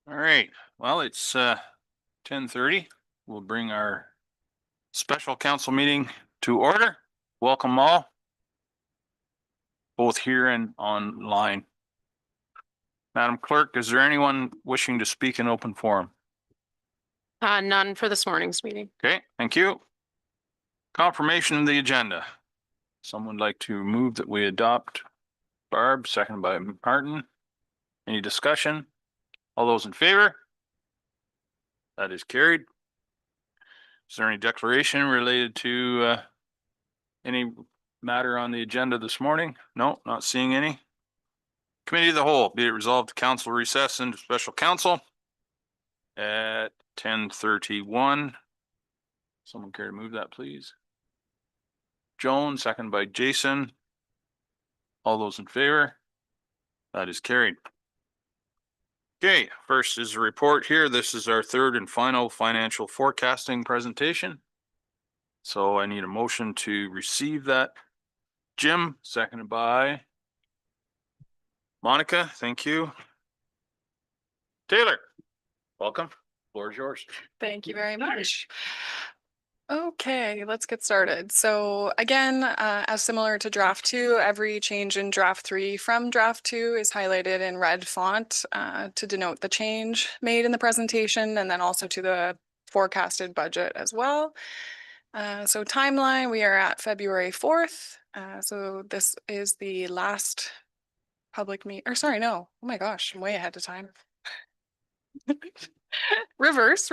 All right, well, it's 10:30. We'll bring our special council meeting to order. Welcome all, both here and online. Madam Clerk, is there anyone wishing to speak in open forum? None for this morning's meeting. Okay, thank you. Confirmation of the agenda. Someone like to move that we adopt? Barb, seconded by Martin. Any discussion? All those in favor? That is carried. Is there any declaration related to any matter on the agenda this morning? No, not seeing any. Committee of the whole, be it resolved the council recess into special council at 10:31. Someone care to move that, please? Joan, second by Jason. All those in favor? That is carried. Okay, first is a report here. This is our third and final financial forecasting presentation. So I need a motion to receive that. Jim, seconded by Monica. Thank you. Taylor, welcome. Floor is yours. Thank you very much. Okay, let's get started. So again, as similar to draft 2, every change in draft 3 from draft 2 is highlighted in red font to denote the change made in the presentation, and then also to the forecasted budget as well. So timeline, we are at February 4th. So this is the last public meet, or sorry, no. Oh my gosh, I'm way ahead of time. Reverse.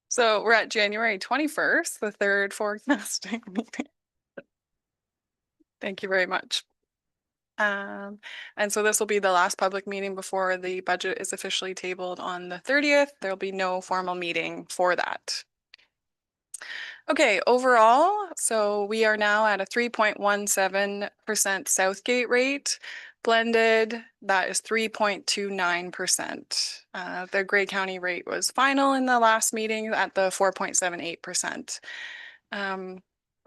So we're at January 21st, the third forecasting meeting. Thank you very much. And so this will be the last public meeting before the budget is officially tabled on the 30th. There'll be no formal meeting for that. Okay, overall, so we are now at a 3.17% Southgate rate. Blended, that is 3.29%. The Grey County rate was final in the last meeting at the 4.78%.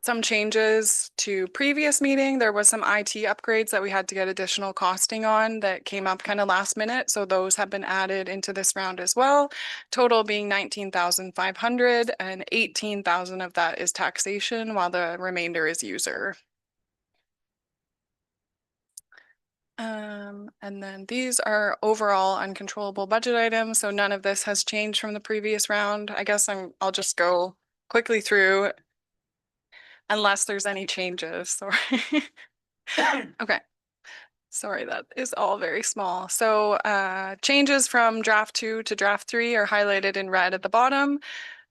Some changes to previous meeting. There was some IT upgrades that we had to get additional costing on that came up kind of last minute. So those have been added into this round as well. Total being 19,500 and 18,000 of that is taxation, while the remainder is user. And then these are overall uncontrollable budget items. So none of this has changed from the previous round. I guess I'll just go quickly through unless there's any changes. Sorry. Okay. Sorry, that is all very small. So changes from draft 2 to draft 3 are highlighted in red at the bottom.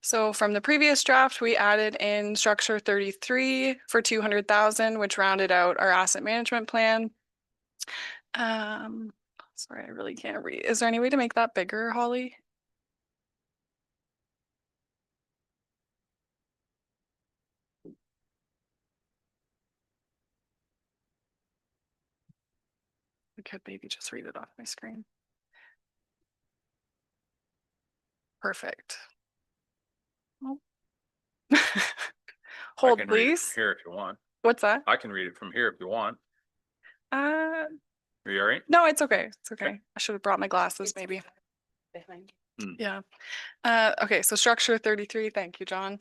So from the previous draft, we added in structure 33 for 200,000, which rounded out our asset management plan. Sorry, I really can't read. Is there any way to make that bigger, Holly? I could maybe just read it off my screen. Perfect. Oh. Hold, please. Here if you want. What's that? I can read it from here if you want. Are you all right? No, it's okay. It's okay. I should have brought my glasses maybe. Yeah. Okay, so structure 33. Thank you, John.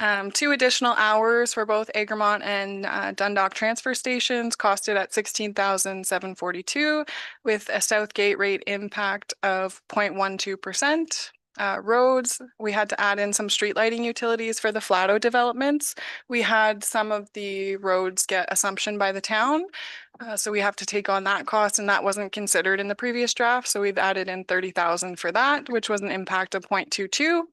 2 additional hours for both Egremont and Dundalk transfer stations costed at 16,742 with a Southgate rate impact of 0.12%. Roads, we had to add in some street lighting utilities for the Flatto developments. We had some of the roads get assumption by the town. So we have to take on that cost, and that wasn't considered in the previous draft. So we've added in 30,000 for that, which was an impact of 0.22.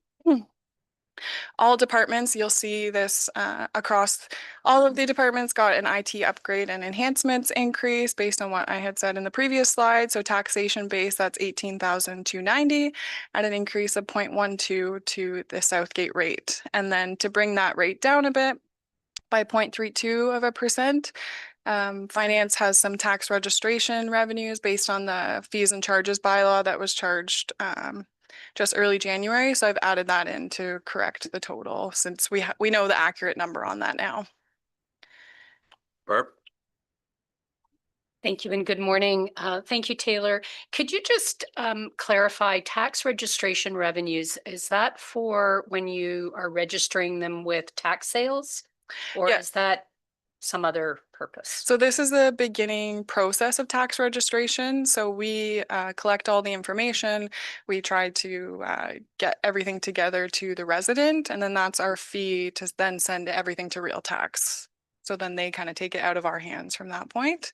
All departments, you'll see this across all of the departments got an IT upgrade and enhancements increase based on what I had said in the previous slide. So taxation base, that's 18,290 at an increase of 0.12 to the Southgate rate. And then to bring that rate down a bit by 0.32%, finance has some tax registration revenues based on the fees and charges bylaw that was charged just early January. So I've added that in to correct the total since we know the accurate number on that now. Barb? Thank you and good morning. Thank you, Taylor. Could you just clarify tax registration revenues? Is that for when you are registering them with tax sales? Or Yeah. is that some other purpose? So this is the beginning process of tax registration. So we collect all the information. We try to get everything together to the resident, and then that's our fee to then send everything to Real Tax. So then they kind of take it out of our hands from that point.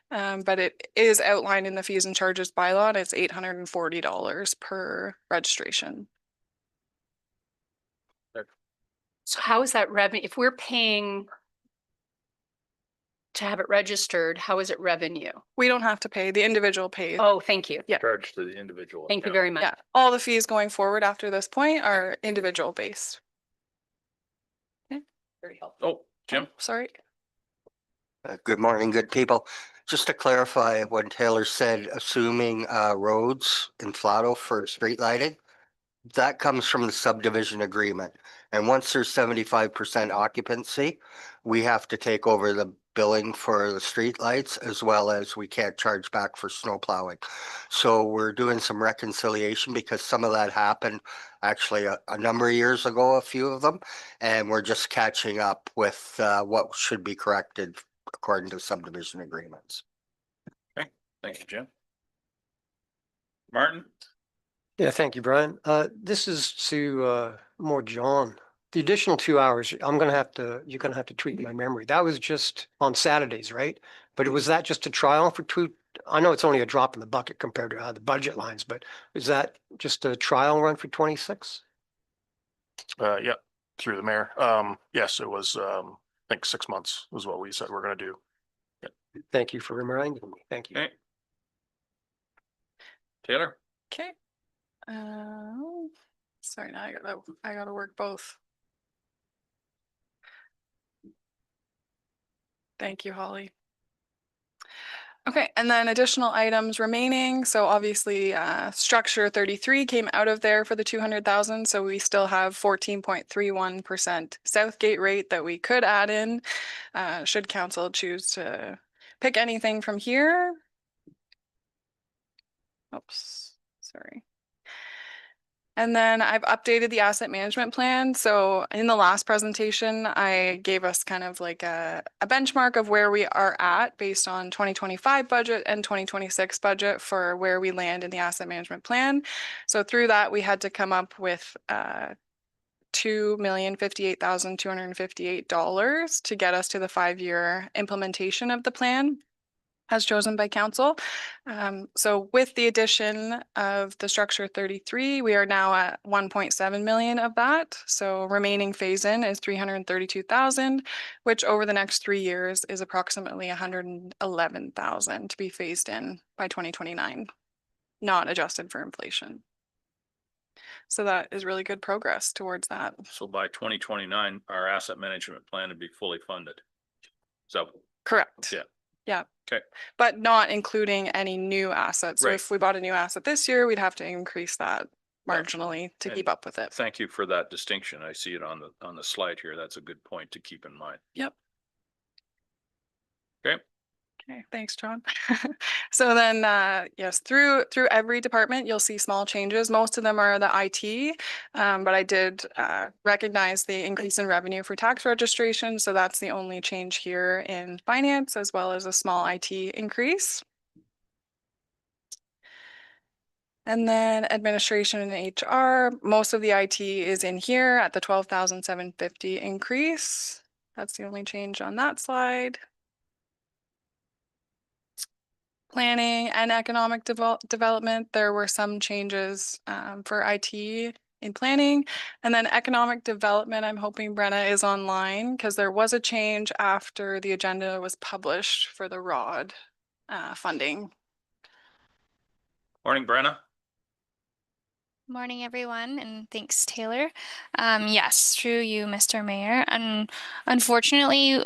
But it is outlined in the fees and charges bylaw, and it's $840 per registration. So how is that revenue? If we're paying to have it registered, how is it revenue? We don't have to pay, the individual pays. Oh, thank you. Yeah. Charge to the individual. Thank you account. very much. Yeah, all the fees going forward after this point are individual based. Very helpful. Oh, Jim? Sorry. Good morning, good people. Just to clarify when Taylor said assuming roads in Flato for street lighting, that comes from the subdivision agreement. And once there's 75% occupancy, we have to take over the billing for the street lights as well as we can't charge back for snow plowing. So we're doing some reconciliation because some of that happened actually a number of years ago, a few of them. And we're just catching up with what should be corrected according to subdivision agreements. Thank you, Jim. Martin? Yeah, thank you, Brian. This is to more John. The additional 2 hours, you're gonna have to tweak my memory. That was just on Saturdays, right? But was that just a trial for two? I know it's only a drop in the bucket compared to the budget lines, but is that just a trial run for 26? Yeah, through the mayor. Yes, it was, I think 6 months was what we said we're gonna do. Thank you for reminding me. Thank you. Okay. Taylor? Okay. Sorry, now I gotta work both. Thank you, Holly. Okay, and then additional items remaining. So obviously, structure 33 came out of there for the 200,000. So we still have 14.31% Southgate rate that we could add in. Should council choose to pick anything from here. Oops, sorry. And then I've updated the asset management plan. So in the last presentation, I gave us kind of like a benchmark of where we are at based on 2025 budget and 2026 budget for where we land in the asset management plan. So through that, we had to come up with $2,058,258 to get us to the 5-year implementation of the plan as chosen by council. So with the addition of the structure 33, we are now at 1.7 million of that. So remaining phase in is 332,000, which over the next 3 years is approximately 111,000 to be phased in by 2029, not adjusted for inflation. So that is really good progress towards that. So by 2029, our asset management plan would be fully funded. So, Correct. yeah. Yeah. Okay. But not including any new assets. So Right. if we bought a new asset this year, we'd have to increase that Yeah. marginally to And keep up with it. Thank you for that distinction. I see it on the slide here. That's a good point to keep in mind. Yep. Okay. Okay, thanks, John. So then, yes, through every department, you'll see small changes. Most of them are the IT, but I did recognize the increase in revenue for tax registration. So that's the only change here in finance, as well as a small IT increase. And then administration and HR, most of the IT is in here at the 12,750 increase. That's the only change on that slide. Planning and economic development, there were some changes for IT in planning. And then economic development, I'm hoping Brenna is online because there was a change after the agenda was published for the ROD funding. Morning, Brenna. Morning, everyone, and thanks, Taylor. Yes, through you, Mr. Mayor. And unfortunately,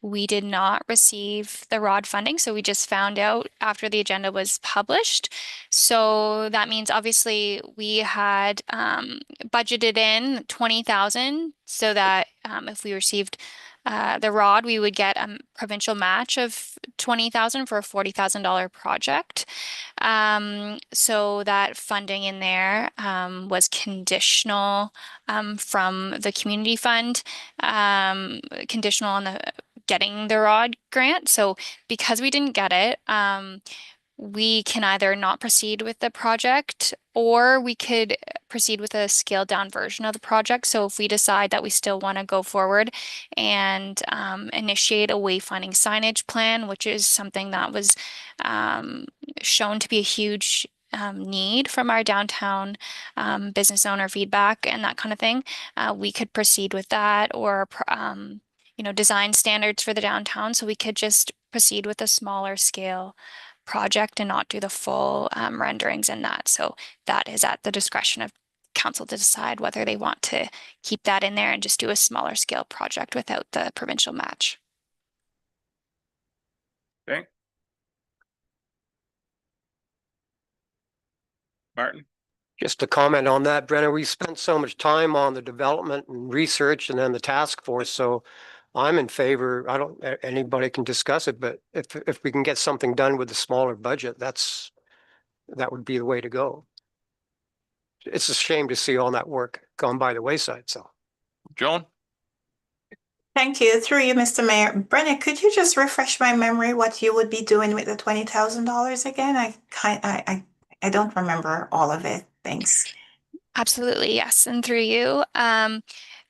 we did not receive the ROD funding, so we just found out after the agenda was published. So that means obviously we had budgeted in 20,000 so that if we received the ROD, we would get a provincial match of 20,000 for a $40,000 project. So that funding in there was conditional from the community fund, conditional on the getting the ROD grant. So because we didn't get it, we can either not proceed with the project or we could proceed with a scaled down version of the project. So if we decide that we still want to go forward and initiate a wayfinding signage plan, which is something that was shown to be a huge need from our downtown business owner feedback and that kind of thing, we could proceed with that, or design standards for the downtown. So we could just proceed with a smaller scale project and not do the full renderings in that. So that is at the discretion of council to decide whether they want to keep that in there and just do a smaller scale project without the provincial match. Okay. Martin? Just to comment on that, Brenna, we spent so much time on the development and research and then the task force, so I'm in favor. I don't, anybody can discuss it, but if we can get something done with a smaller budget, that would be the way to go. It's a shame to see all that work gone by the wayside, so. Joan? Thank you. Through you, Mr. Mayor. Brenna, could you just refresh my memory what you would be doing with the $20,000 again? I don't remember all of it. Thanks. Absolutely, yes. And through you.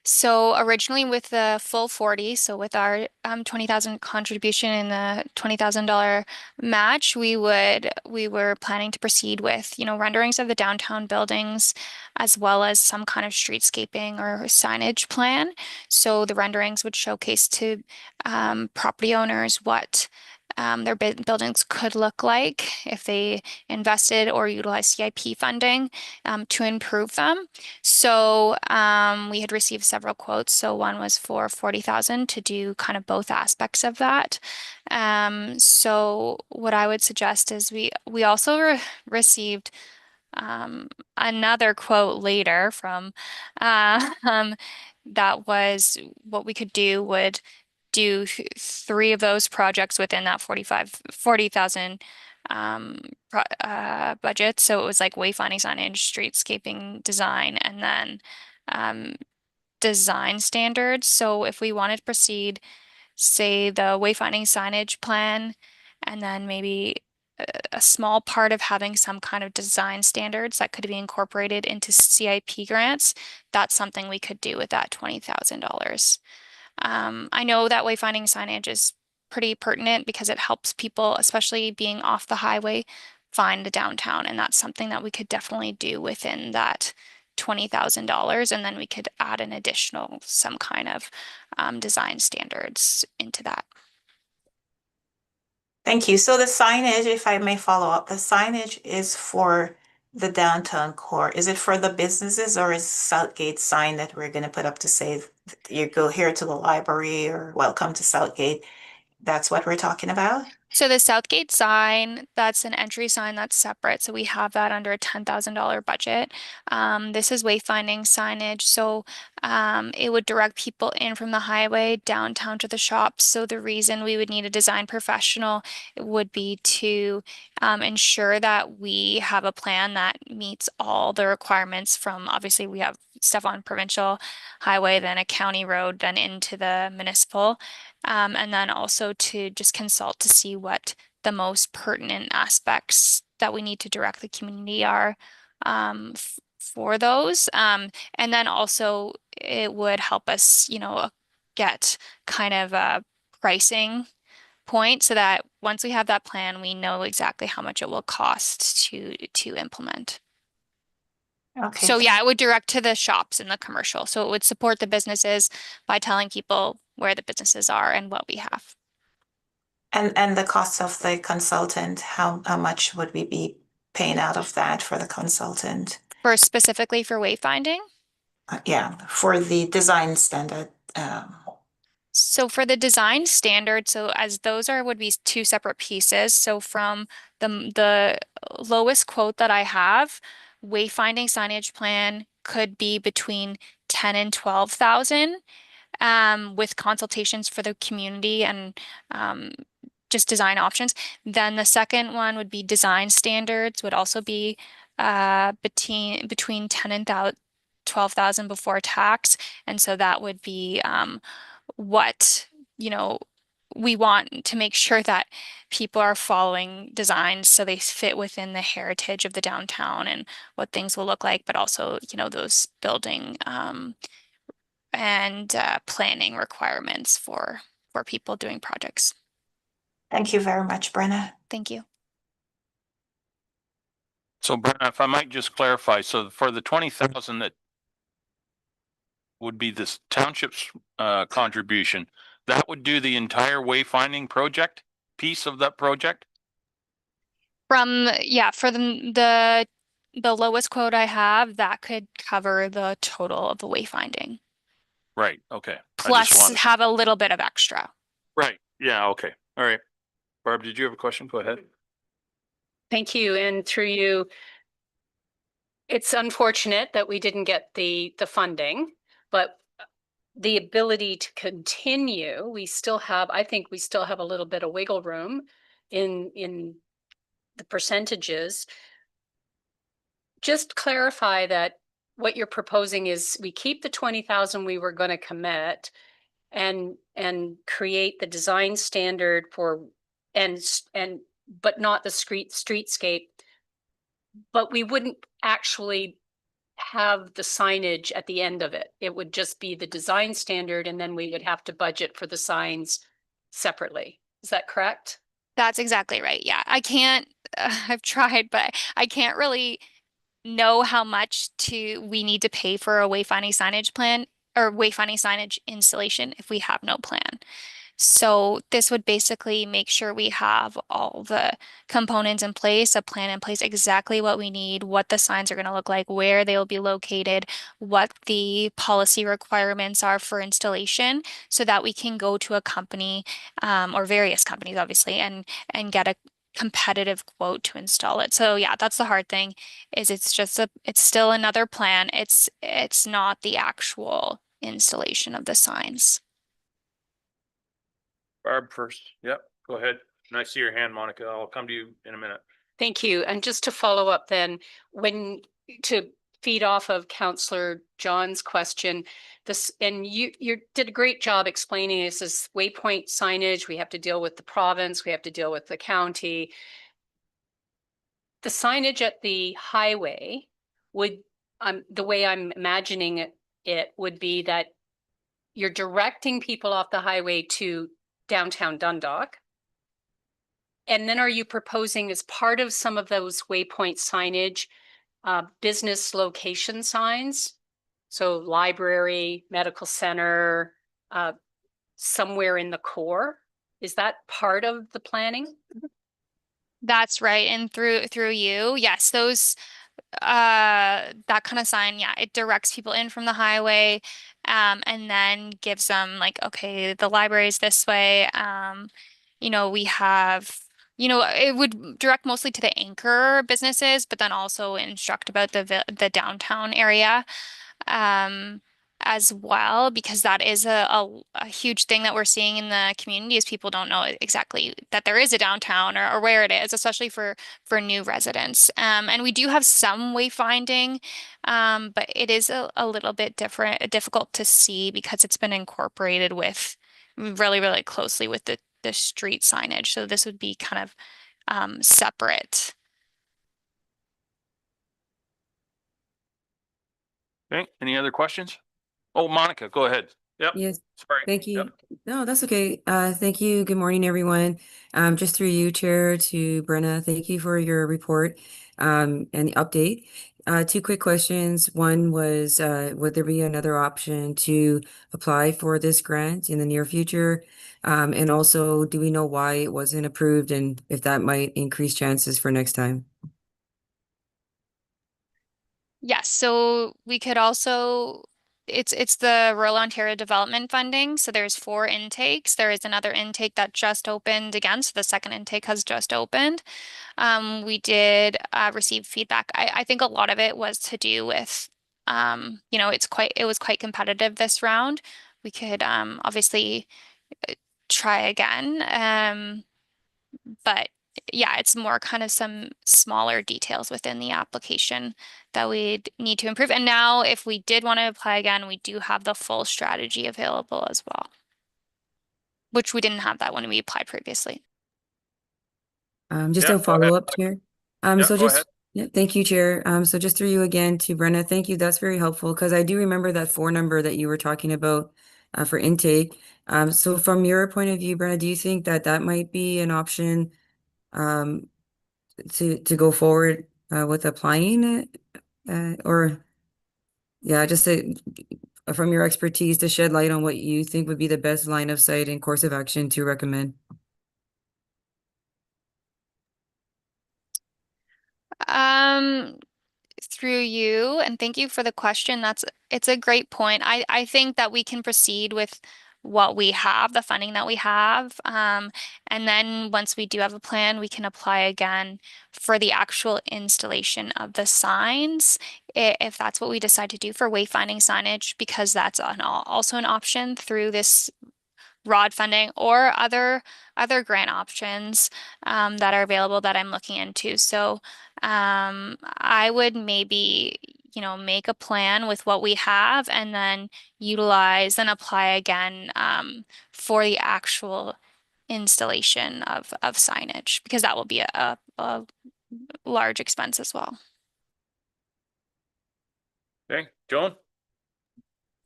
So originally with the full 40, so with our 20,000 contribution and the $20,000 match, we were planning to proceed with, renderings of the downtown buildings, as well as some kind of streetscaping or signage plan. So the renderings would showcase to property owners what their buildings could look like if they invested or utilized CIP funding to improve them. So we had received several quotes. So one was for 40,000 to do kind of both aspects of that. So what I would suggest is we also received another quote later from that was what we could do would do 3 of those projects within that 40,000 budget. So it was like wayfinding signage, streetscaping design, and then design standards. So if we wanted to proceed, say the wayfinding signage plan, and then maybe a small part of having some kind of design standards that could be incorporated into CIP grants, that's something we could do with that $20,000. I know that wayfinding signage is pretty pertinent because it helps people, especially being off the highway, find the downtown. And that's something that we could definitely do within that $20,000. And then we could add an additional, some kind of design standards into that. Thank you. So the signage, if I may follow up, the signage is for the downtown core. Is it for the businesses, or is Southgate sign that we're going to put up to say you go here to the library or welcome to Southgate? That's what we're talking about? So the Southgate sign, that's an entry sign that's separate. So we have that under a $10,000 budget. This is wayfinding signage. So it would direct people in from the highway downtown to the shops. So the reason we would need a design professional would be to ensure that we have a plan that meets all the requirements from, obviously we have stuff on provincial highway, then a county road, then into the municipal. And then also to just consult to see what the most pertinent aspects that we need to direct the community are for those. And then also it would help us, get kind of a pricing point so that once we have that plan, we know exactly how much it will cost to implement. Okay. So yeah, it would direct to the shops and the commercial. So it would support the businesses by telling people where the businesses are and what we have. And the cost of the consultant, how much would we be paying out of that for the consultant? Specifically for wayfinding? Yeah, for the design standard. So for the design standard, so as those would be 2 separate pieces. So from the lowest quote that I have, wayfinding signage plan could be between 10 and 12,000 with consultations for the community and just design options. Then the second one would be design standards, would also be between 10 and 12,000 before tax. And so that would be what, you know, we want to make sure that people are following designs so they fit within the heritage of the downtown and what things will look like, but also, you know, those building and planning requirements for people doing projects. Thank you very much, Brenna. Thank you. So Brenna, if I might just clarify, so for the 20,000 that would be this township's contribution, that would do the entire wayfinding project, piece of that project? Yeah, for the lowest quote I have, that could cover the total of the wayfinding. Right, okay. I just Plus wanted- have a little bit of extra. Right, yeah, okay, all right. Barb, did you have a question? Go ahead. Thank you. And through you, it's unfortunate that we didn't get the funding, but the ability to continue, we still have, I think we still have a little bit of wiggle room in the percentages. Just clarify that what you're proposing is we keep the 20,000 we were going to commit and create the design standard for but not the streetscape, but we wouldn't actually have the signage at the end of it. It would just be the design standard, and then we would have to budget for the signs separately. Is that correct? That's exactly right. Yeah, I can't, I've tried, but I can't really know how much we need to pay for a wayfinding signage plan or wayfinding signage installation if we have no plan. So this would basically make sure we have all the components in place, a plan in place, exactly what we need, what the signs are going to look like, where they will be located, what the policy requirements are for installation, so that we can go to a company or various companies, obviously, and get a competitive quote to install it. So yeah, that's the hard thing, is it's still another plan. It's not the actual installation of the signs. Barb first. Yep, go ahead. And I see your hand, Monica. I'll come to you in a minute. Thank you. And just to follow up then, to feed off of Councillor John's question, and you did a great job explaining this is waypoint signage. We have to deal with the province. We have to deal with the county. The signage at the highway would, the way I'm imagining it would be that you're directing people off the highway to downtown Dundalk. And then are you proposing as part of some of those waypoint signage, business location signs? So library, medical center, somewhere in the core? Is that part of the planning? That's right. And through you, yes, those that kind of sign, yeah, it directs people in from the highway and then gives them like, okay, the library's this way. You know, we have, you know, it would direct mostly to the anchor businesses, but then also instruct about the downtown area as well, because that is a huge thing that we're seeing in the community, is people don't know exactly that there is a downtown or where it is, especially for new residents. And we do have some wayfinding, but it is a little bit difficult to see because it's been incorporated with really, really closely with the street signage. So this would be kind of separate. Okay, any other questions? Oh, Monica, go ahead. Yep, Yes, sorry. thank you. Yep. No, that's okay. Thank you. Good morning, everyone. Just through you, Chair, to Brenna, thank you for your report and the update. Two quick questions. One was, would there be another option to apply for this grant in the near future? And also, do we know why it wasn't approved and if that might increase chances for next time? Yes, so we could also, it's the Rural Ontario Development Funding. So there's 4 intakes. There is another intake that just opened again. So the second intake has just opened. We did receive feedback. I think a lot of it was to do with, you know, it was quite competitive this round. We could obviously try again. But yeah, it's more kind of some smaller details within the application that we'd need to improve. And now if we did want to apply again, we do have the full strategy available as well, which we didn't have that when we applied previously. Just Yeah, a go ahead. follow-up, Chair. Yeah, So go ahead. just, yeah, thank you, Chair. So just through you again to Brenna, thank you. That's very helpful because I do remember that 4 number that you were talking about for intake. So from your point of view, Brenna, do you think that that might be an option to go forward with applying it? Or yeah, just from your expertise to shed light on what you think would be the best line of sight and course of action to recommend. Through you, and thank you for the question. It's a great point. I think that we can proceed with what we have, the funding that we have. And then once we do have a plan, we can apply again for the actual installation of the signs, if that's what we decide to do for wayfinding signage, because that's also an option through this ROD funding or other grant options that are available that I'm looking into. So I would maybe, make a plan with what we have and then utilize and apply again for the actual installation of signage, because that will be a large expense as well. Okay, Joan?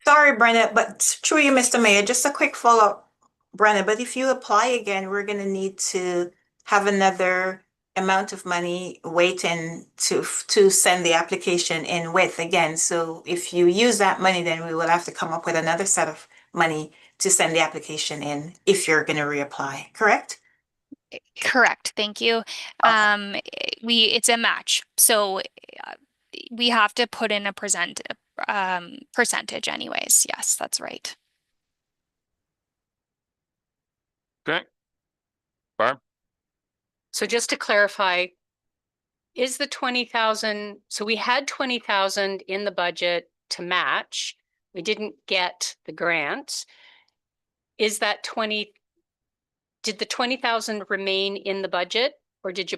Sorry, Brenna, but through you, Mr. Mayor, just a quick follow-up, Brenna, but if you apply again, we're gonna need to have another amount of money waiting to send the application in with again. So if you use that money, then we will have to come up with another set of money to send the application in if you're gonna reapply, correct? Correct. Thank you. Okay. It's a match. So we have to put in a percentage anyways. Yes, that's right. Okay. Barb? So just to clarify, is the 20,000, so we had 20,000 in the budget to match. We didn't get the grant. Is that did the 20,000 remain in the budget, or did you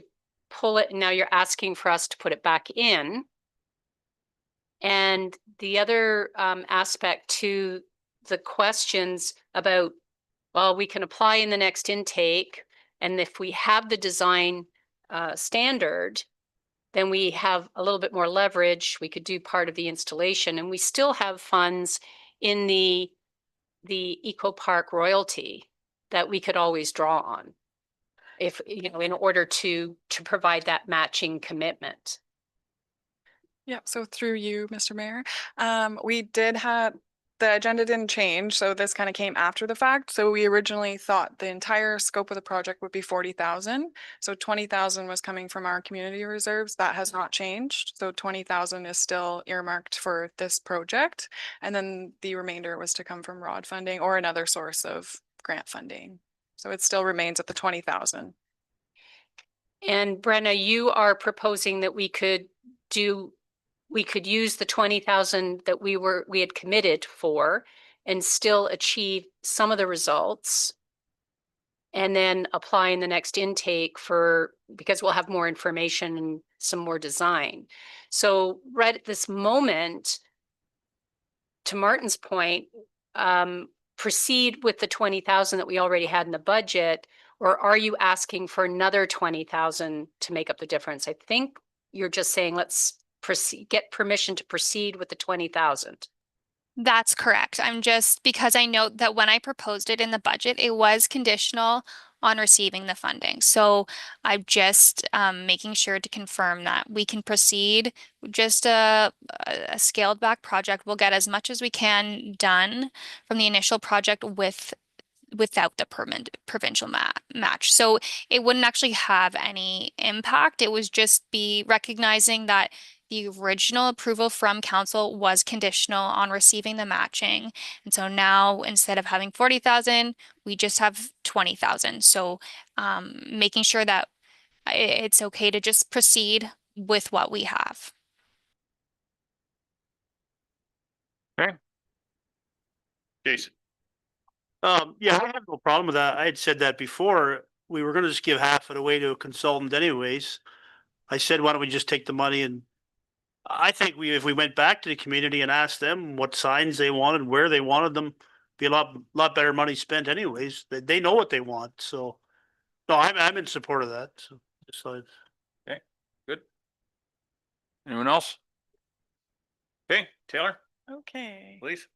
pull it and now you're asking for us to put it back in? And the other aspect to the questions about, well, we can apply in the next intake, and if we have the design standard, then we have a little bit more leverage. We could do part of the installation, and we still have funds in the Eco Park royalty that we could always draw on, if in order to provide that matching commitment. Yeah, so through you, Mr. Mayor, we did have, the agenda didn't change, so this kind of came after the fact. So we originally thought the entire scope of the project would be 40,000. So 20,000 was coming from our community reserves. That has not changed. So 20,000 is still earmarked for this project. And then the remainder was to come from ROD funding or another source of grant funding. So it still remains at the 20,000. And Brenna, you are proposing that we could use the 20,000 that we had committed for and still achieve some of the results, and then apply in the next intake because we'll have more information and some more design. So right at this moment, to Martin's point, proceed with the 20,000 that we already had in the budget, or are you asking for another 20,000 to make up the difference? I think you're just saying, let's get permission to proceed with the 20,000. That's correct. I'm just, because I know that when I proposed it in the budget, it was conditional on receiving the funding. So I'm just making sure to confirm that we can proceed. Just a scaled back project. We'll get as much as we can done from the initial project without the provincial match. So it wouldn't actually have any impact. It was just be recognizing that the original approval from council was conditional on receiving the matching. And so now instead of having 40,000, we just have 20,000. So making sure that it's okay to just proceed with what we have. Okay. Jason? Yeah, I have no problem with that. I had said that before. we were gonna just give half of it away to a consultant anyways. I said, why don't we just take the money and I think if we went back to the community and asked them what signs they wanted, where they wanted them, be a lot better money spent anyways. They know what they want, so. No, I'm in support of that, so just like. Good. Anyone else? Okay, Taylor, Okay. please.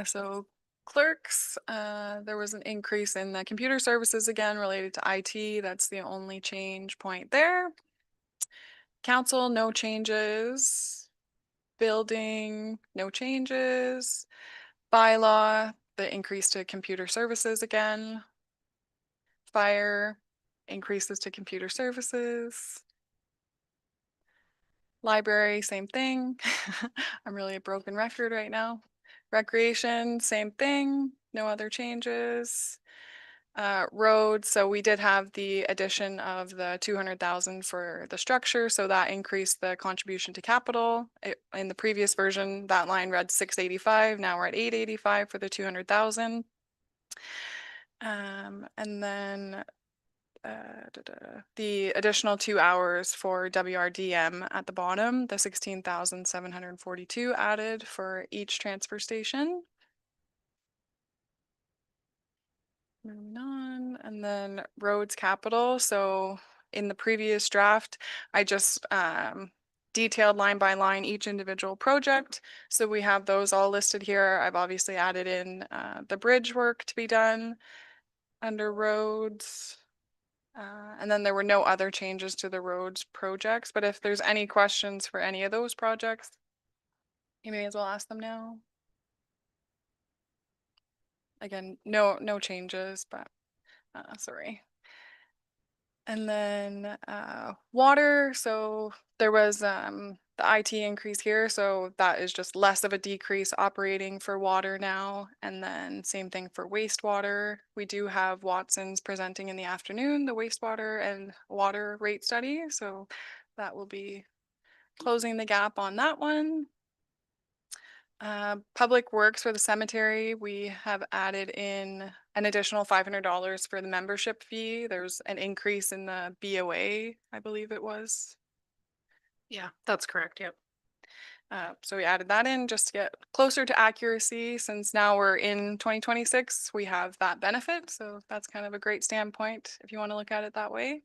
So clerks, there was an increase in the computer services again related to IT. That's the only change point there. Council, no changes. Building, no changes. Bylaw, the increase to computer services again. Fire, increases to computer services. Library, same thing. I'm really a broken record right now. Recreation, same thing, no other changes. Roads, so we did have the addition of the 200,000 for the structure, so that increased the contribution to capital. In the previous version, that line read 685, now we're at 885 for the 200,000. And then the additional 2 hours for WRDM at the bottom, the 16,742 added for each transfer station. Moving on, and then roads capital. So in the previous draft, I just detailed line by line each individual project. So we have those all listed here. I've obviously added in the bridge work to be done under roads. And then there were no other changes to the roads projects, but if there's any questions for any of those projects, you may as well ask them now. Again, no changes, but sorry. And then water, so there was the IT increase here, so that is just less of a decrease operating for water now. And then same thing for wastewater. We do have Watson's presenting in the afternoon, the wastewater and water rate study, so that will be closing the gap on that one. Public Works for the cemetery, we have added in an additional $500 for the membership fee. There's an increase in the BOA, I believe it was. Yeah, that's correct. Yep. So we added that in just to get closer to accuracy, since now we're in 2026, we have that benefit. So that's kind of a great standpoint if you want to look at it that way.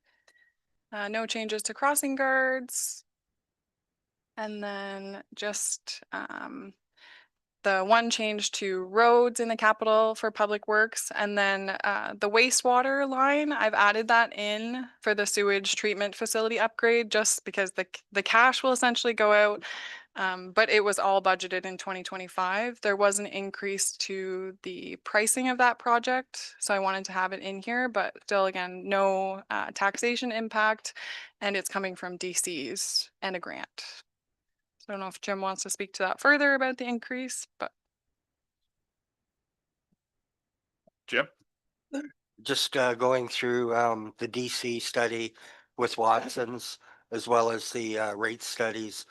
No changes to crossing guards. And then just the one change to roads in the capital for public works, and then the wastewater line, I've added that in for the sewage treatment facility upgrade, just because the cash will essentially go out. But it was all budgeted in 2025. There was an increase to the pricing of that project, so I wanted to have it in here, but still, again, no taxation impact, and it's coming from DCs and a grant. I don't know if Jim wants to speak to that further about the increase, but. Jim? Just going through the DC study with Watson's as well as the rate studies.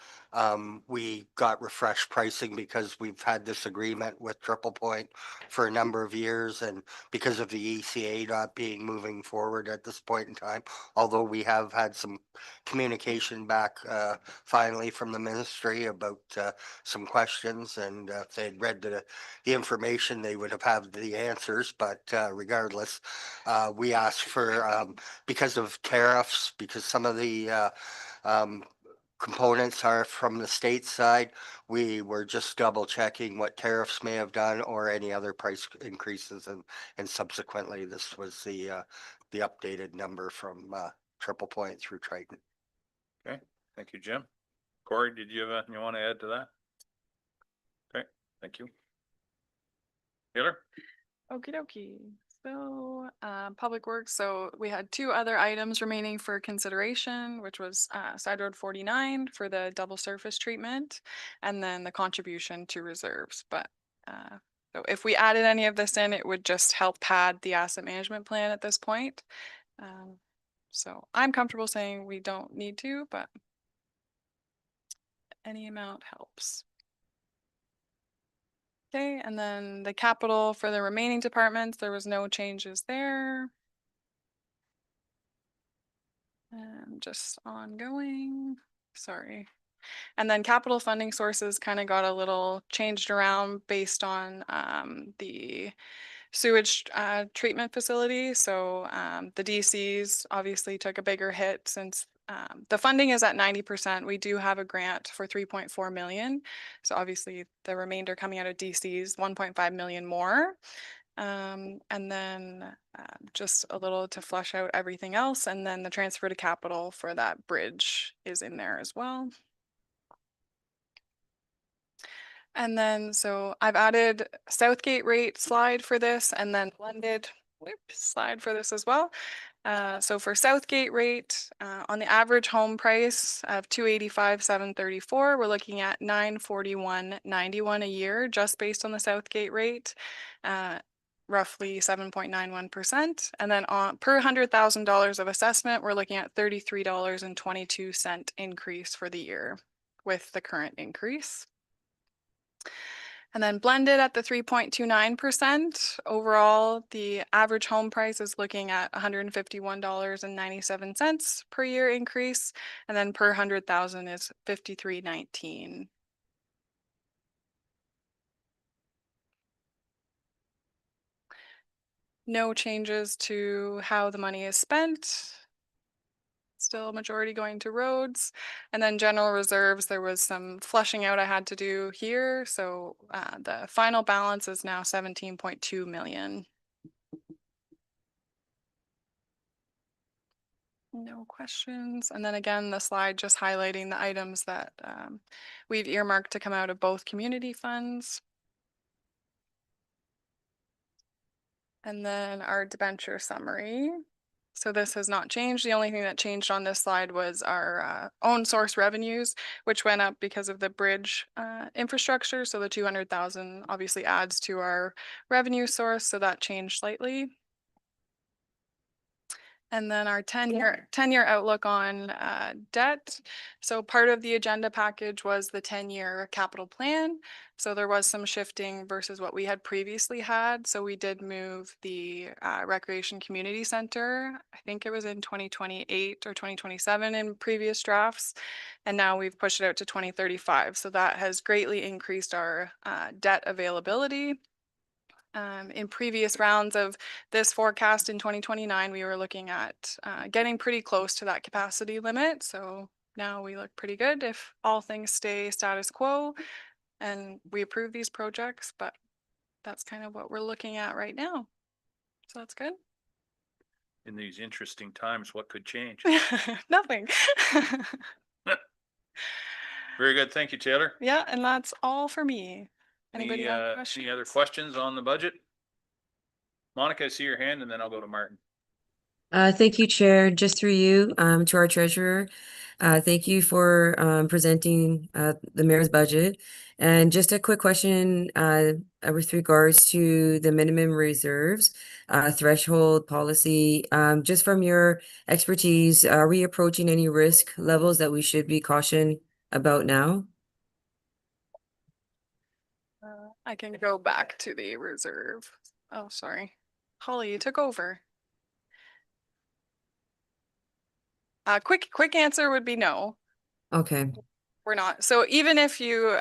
We got refreshed pricing because we've had this agreement with Triple Point for a number of years, and because of the ECA not being moving forward at this point in time, although we have had some communication back finally from the ministry about some questions, and if they'd read the information, they would have had the answers, but regardless, we asked for, because of tariffs, because some of the components are from the state side, we were just double checking what tariffs may have done or any other price increases, and subsequently this was the updated number from Triple Point through Triton. Okay, thank you, Jim. Corey, did you have anything you want to add to that? Okay, thank you. Taylor? Okie dokie. So, Public Works, so we had 2 other items remaining for consideration, which was Side Road 49 for the double surface treatment, and then the contribution to reserves. But so if we added any of this in, it would just help pad the asset management plan at this point. So I'm comfortable saying we don't need to, but any amount helps. Okay, and then the capital for the remaining departments, there was no changes there. Just ongoing, sorry. And then capital funding sources kind of got a little changed around based on the sewage treatment facility. So the DCs obviously took a bigger hit since the funding is at 90%. We do have a grant for 3.4 million. So obviously the remainder coming out of DCs, 1.5 million more. And then just a little to flush out everything else. And then the transfer to capital for that bridge is in there as well. And then, so I've added Southgate rate slide for this and then blended slide for this as well. So for Southgate rate, on the average home price of 285,734, we're looking at 941.91 a year, just based on the Southgate rate, roughly 7.91%. And then on per $100,000 of assessment, we're looking at $33.22 increase for the year with the current increase. And then blended at the 3.29%. Overall, the average home price is looking at $151.97 per year increase. And then per 100,000 is $53.19. No changes to how the money is spent. Still majority going to roads. And then general reserves, there was some flushing out I had to do here. So the final balance is now 17.2 million. No questions. And then again, the slide just highlighting the items that we've earmarked to come out of both community funds. And then our debenture summary. So this has not changed. The only thing that changed on this slide was our own source revenues, which went up because of the bridge infrastructure. So the 200,000 obviously adds to our revenue source. So that changed slightly. And then our 10-year outlook on debt. So part of the agenda package was the 10-year capital plan. So there was some shifting versus what we had previously had. So we did move the Recreation Community Center. I think it was in 2028 or 2027 in previous drafts. And now we've pushed it out to 2035. So that has greatly increased our debt availability. In previous rounds of this forecast in 2029, we were looking at getting pretty close to that capacity limit. So now we look pretty good if all things stay status quo and we approve these projects, but that's kind of what we're looking at right now. So that's good. In these interesting times, what could change? Nothing. Very good. Thank you, Taylor. Yeah, and that's all for me. Anybody have questions? Any other questions on the budget? Monica, I see your hand and then I'll go to Martin. Thank you, Chair. Just through you, to our treasurer. Thank you for presenting the mayor's budget. And just a quick question with regards to the minimum reserves threshold policy. Just from your expertise, are we approaching any risk levels that we should be cautioned about now? I can go back to the reserve. Oh, sorry. Holly, you took over. Quick answer would be no. Okay. We're not. So even if you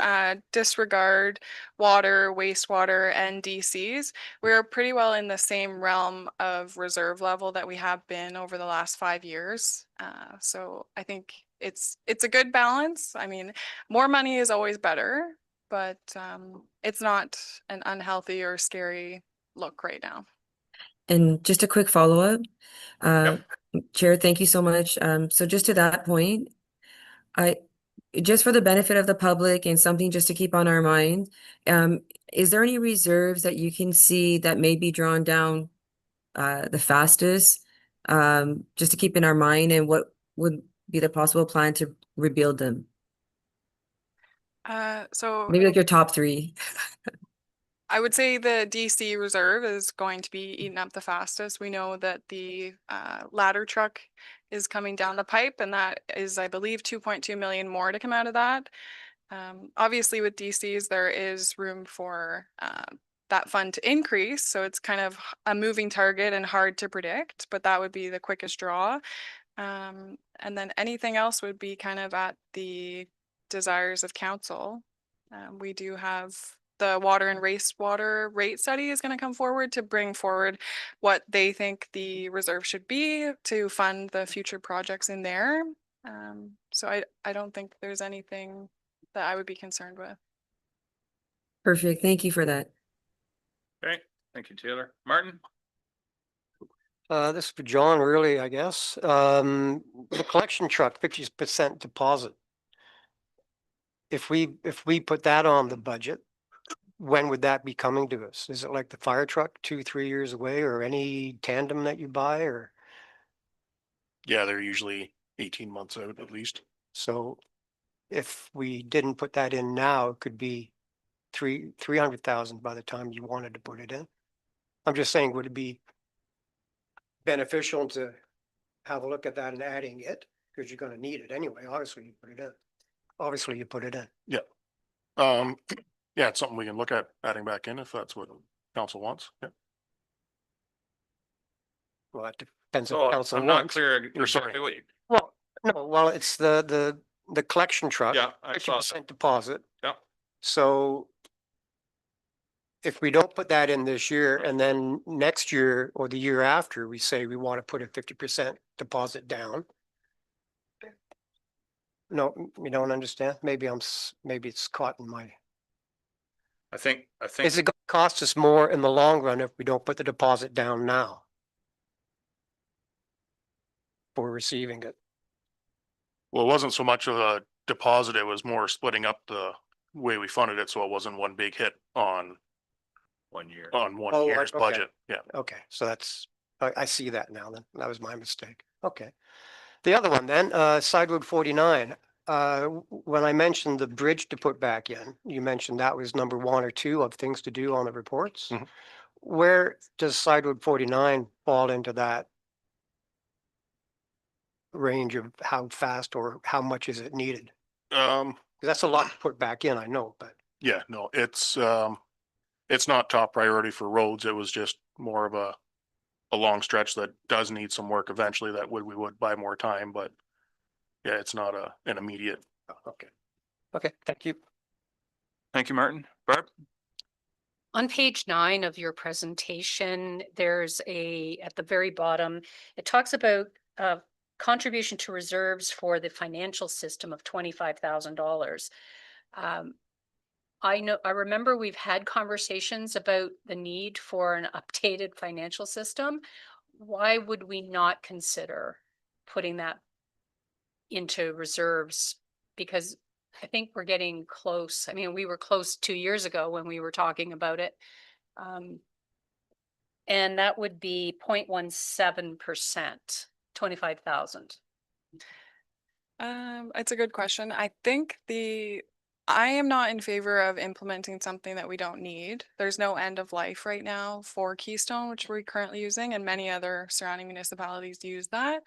disregard water, wastewater, and DCs, we're pretty well in the same realm of reserve level that we have been over the last 5 years. So I think it's a good balance. I mean, more money is always better, but it's not an unhealthy or scary look right now. And just a quick follow-up. Chair, thank you so much. So just to that point, just for the benefit of the public and something just to keep on our mind, is there any reserves that you can see that may be drawn down the fastest, just to keep in our mind, and what would be the possible plan to rebuild them? So Maybe like your top 3. I would say the DC reserve is going to be eaten up the fastest. We know that the ladder truck is coming down the pipe, and that is, I believe, 2.2 million more to come out of that. Obviously with DCs, there is room for that fund to increase. So it's kind of a moving target and hard to predict, but that would be the quickest draw. And then anything else would be kind of at the desires of council. We do have the water and wastewater rate study is going to come forward to bring forward what they think the reserve should be to fund the future projects in there. So I don't think there's anything that I would be concerned with. Perfect. Thank you for that. Okay, thank you, Taylor. Martin? This is for John, really, I guess. The collection truck, 50% deposit. If we put that on the budget, when would that be coming to us? Is it like the fire truck 2-3 years away, or any tandem that you buy, or? Yeah, they're usually 18 months out at least. So if we didn't put that in now, it could be 300,000 by the time you wanted to put it in. I'm just saying, would it be beneficial to have a look at that and adding it? Because you're gonna need it anyway. Obviously, you put it in. Obviously, you put it in. Yeah. Yeah, it's something we can look at adding back in if that's what council wants. Yeah. Well, it depends So if council I'm not wants. clear You're sorry. exactly what you, Well, no, well, it's the collection truck. yeah, I saw that. 50% deposit. Yeah. So if we don't put that in this year, and then next year or the year after, we say we want to put a 50% deposit down. No, you don't understand? Maybe maybe it's caught in my, I think, is it gonna cost us more in the long run if we don't put the deposit down now? For receiving it? Well, it wasn't so much of a deposit, it was more splitting up the way we funded it, so it wasn't one big hit on 1 year. one Oh, year's okay. budget. Yeah. Okay, so that's, I see that now then. That was my mistake. Okay. The other one then, Side Road 49. When I mentioned the bridge to put back in, you mentioned that was number 1 or 2 of things to do on the reports. Mhm. Where does Side Road 49 fall into that range of how fast or how much is it needed? 'Cause that's a lot to put back in, I know, but. Yeah, no, it's not top priority for roads. It was just more of a long stretch that does need some work eventually that we would buy more time, but yeah, it's not an immediate. Okay. Okay, thank you. Thank you, Martin. Barb? On page 9 of your presentation, there's at the very bottom, it talks about contribution to reserves for the financial system of $25,000. I remember we've had conversations about the need for an updated financial system. Why would we not consider putting that into reserves? Because I think we're getting close. I mean, we were close 2 years ago when we were talking about it. And that would be 0.17%, 25,000. It's a good question. I think I am not in favor of implementing something that we don't need. There's no end of life right now for Keystone, which we're currently using, and many other surrounding municipalities use that.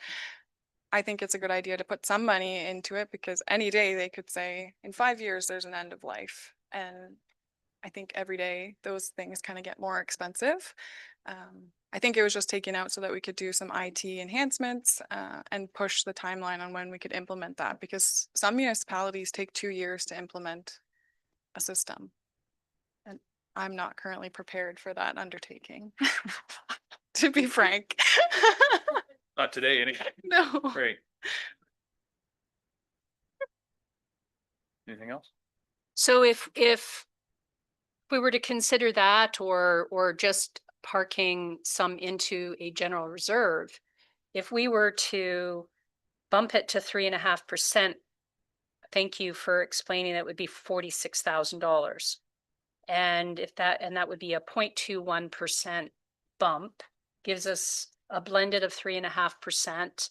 I think it's a good idea to put some money into it because any day they could say, in 5 years, there's an end of life. And I think every day those things kind of get more expensive. I think it was just taken out so that we could do some IT enhancements and push the timeline on when we could implement that, because some municipalities take 2 years to implement a system. And I'm not currently prepared for that undertaking, to be frank. Not today, anyway. No. Great. Anything else? So if we were to consider that or just parking some into a general reserve, if we were to bump it to 3.5%, thank you for explaining, that would be $46,000. And that would be a 0.21% bump, gives us a blended of 3.5%.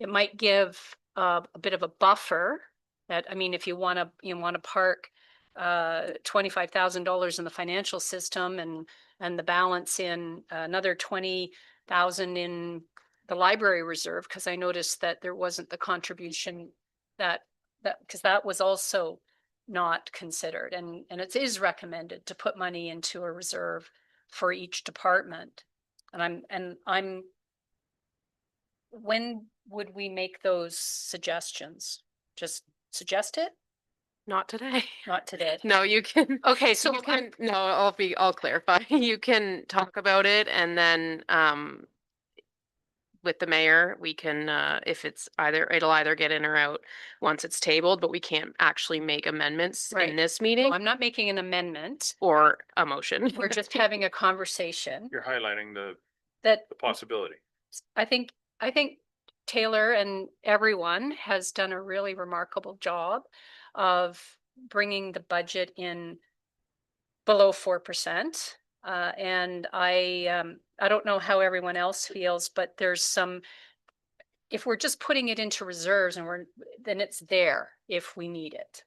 It might give a bit of a buffer. That, I mean, if you want to park $25,000 in the financial system and the balance in another 20,000 in the library reserve, because I noticed that there wasn't the contribution because that was also not considered, and it is recommended to put money into a reserve for each department. And I'm when would we make those suggestions? Just suggest it? Not today. Not today. No, you can. Okay, so You can, no, I'll clarify. You can talk about it and then, with the mayor, we can, if it's it'll either get in or out once it's tabled, but we can't actually make amendments in Right. this meeting I'm not making an amendment. or a motion. We're just having a conversation You're highlighting the that possibility. I think Taylor and everyone has done a really remarkable job of bringing the budget in below 4%. And I don't know how everyone else feels, but there's some, if we're just putting it into reserves and then it's there if we need it.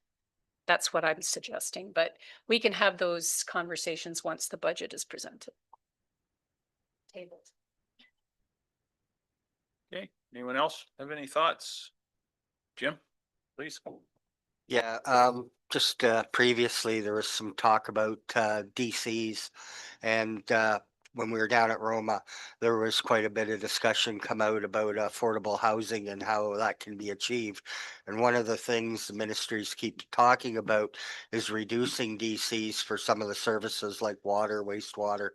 That's what I'm suggesting, but we can have those conversations once the budget is presented. Tabled. Okay, anyone else have any thoughts? Jim, please. Yeah, just previously there was some talk about DCs and when we were down at Roma, there was quite a bit of discussion come out about affordable housing and how that can be achieved. And one of the things the ministries keep talking about is reducing DCs for some of the services like water, wastewater,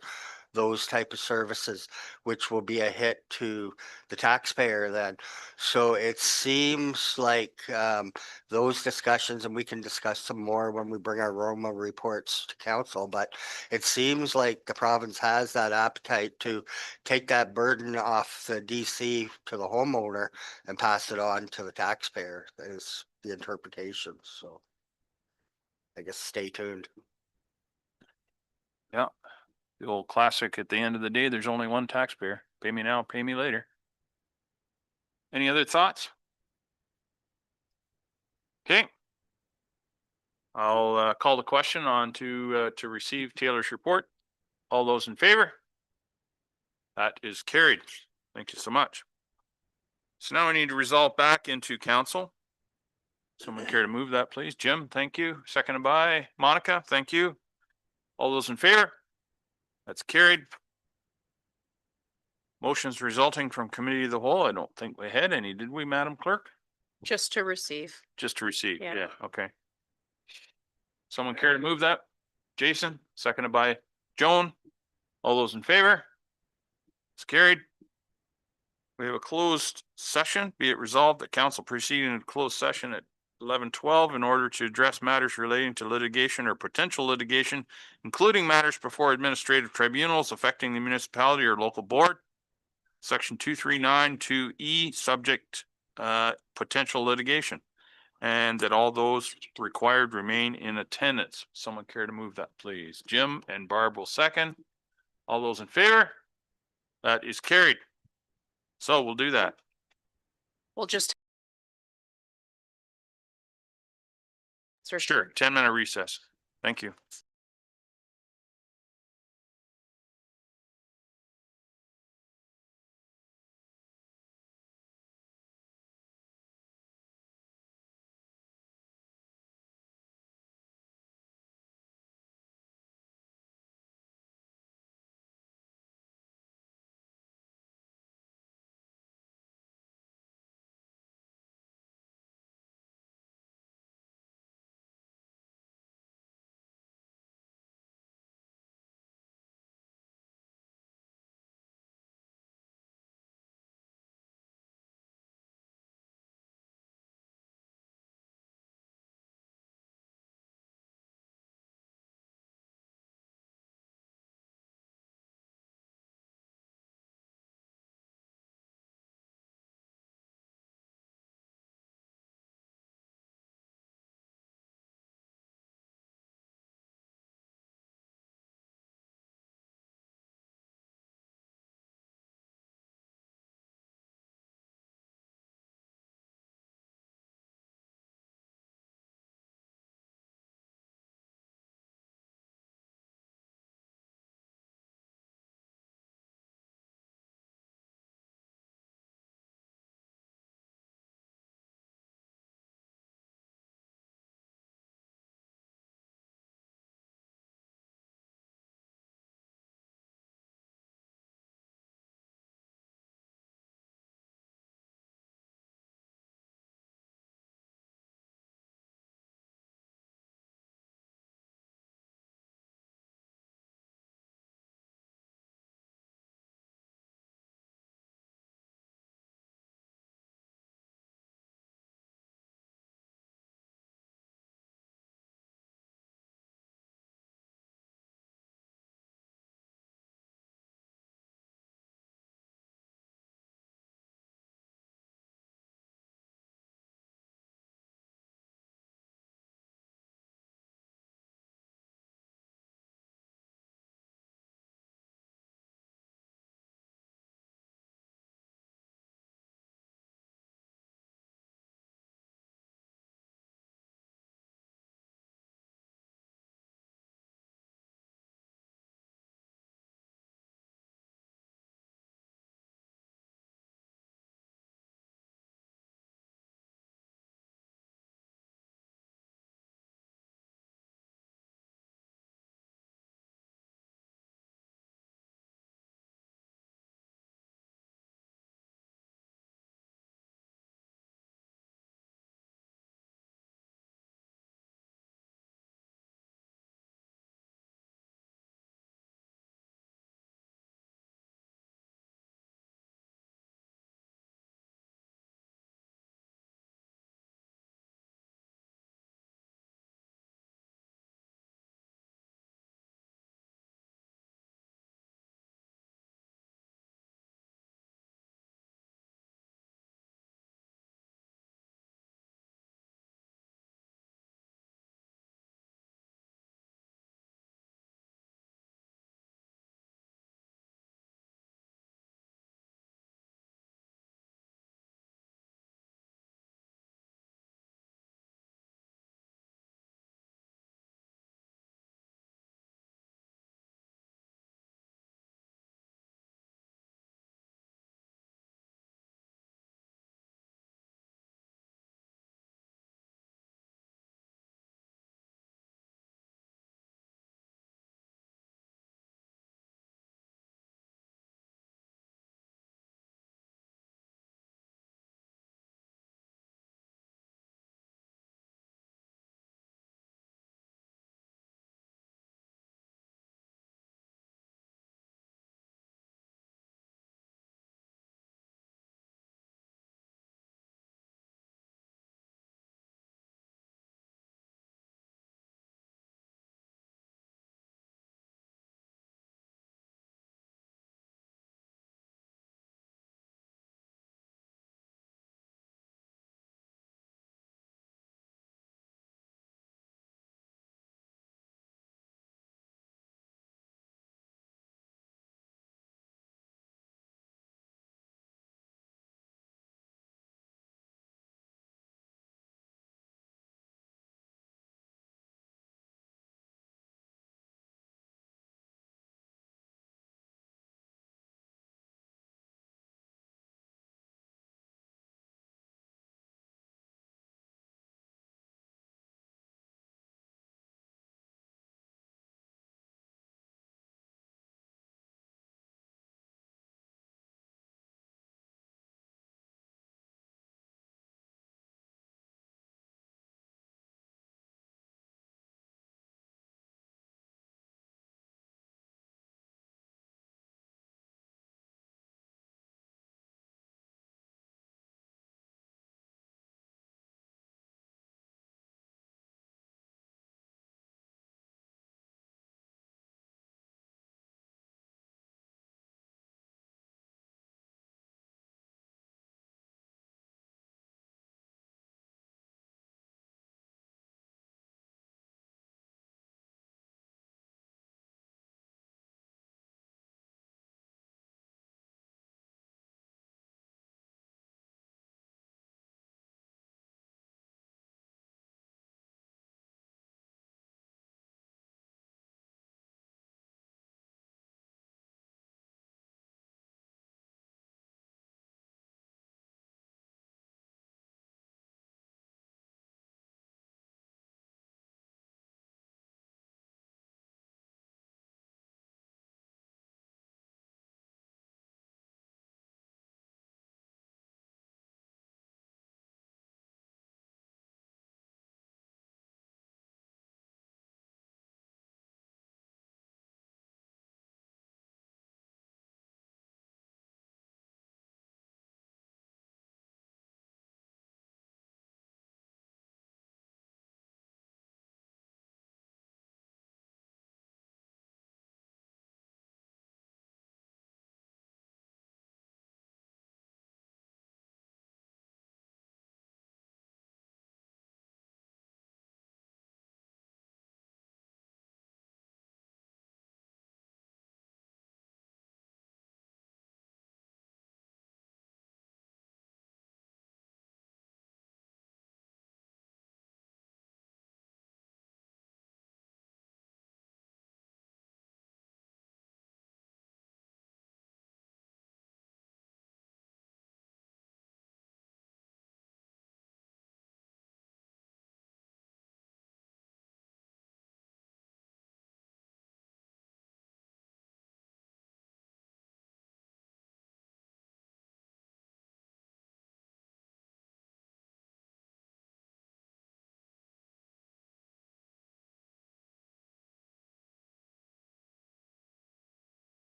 those type of services, which will be a hit to the taxpayer then. So it seems like those discussions, and we can discuss some more when we bring our Roma reports to council, but it seems like the province has that appetite to take that burden off the DC to the homeowner and pass it on to the taxpayer is the interpretation. So I guess stay tuned. Yeah, the old classic, at the end of the day, there's only one taxpayer. Pay me now, pay me later. Any other thoughts? Okay. I'll call the question on to receive Taylor's report. All those in favor? That is carried. Thank you so much. So now we need to resolve back into council. Someone care to move that, please? Jim, thank you. Seconded by Monica, thank you. All those in favor? That's carried. Motions resulting from committee of the whole. I don't think we had any, did we, Madam Clerk? Just to receive. Just to receive, Yeah. yeah, okay. Someone care to move that? Jason, seconded by Joan. All those in favor? It's carried. We have a closed session. Be it resolved that council proceeding in closed session at 11:12 in order to address matters relating to litigation or potential litigation, including matters before administrative tribunals affecting the municipality or local board. Section 2392E, subject potential litigation. And that all those required remain in attendance. Someone care to move that, please? Jim and Barb will second. All those in favor? That is carried. So we'll do that. We'll just. Sure, 10-minute recess. Thank you.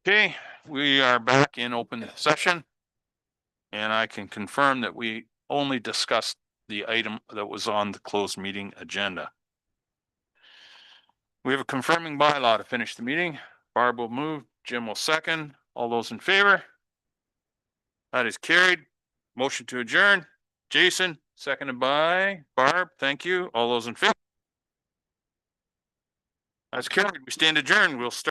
Okay, we are back in open session. And I can confirm that we only discussed the item that was on the closed meeting agenda. We have a confirming bylaw to finish the meeting. Barb will move, Jim will second. All those in favor? That is carried. Motion to adjourn. Jason, seconded by Barb. Thank you. All those in favor? That's carried. We stand adjourned. We'll start.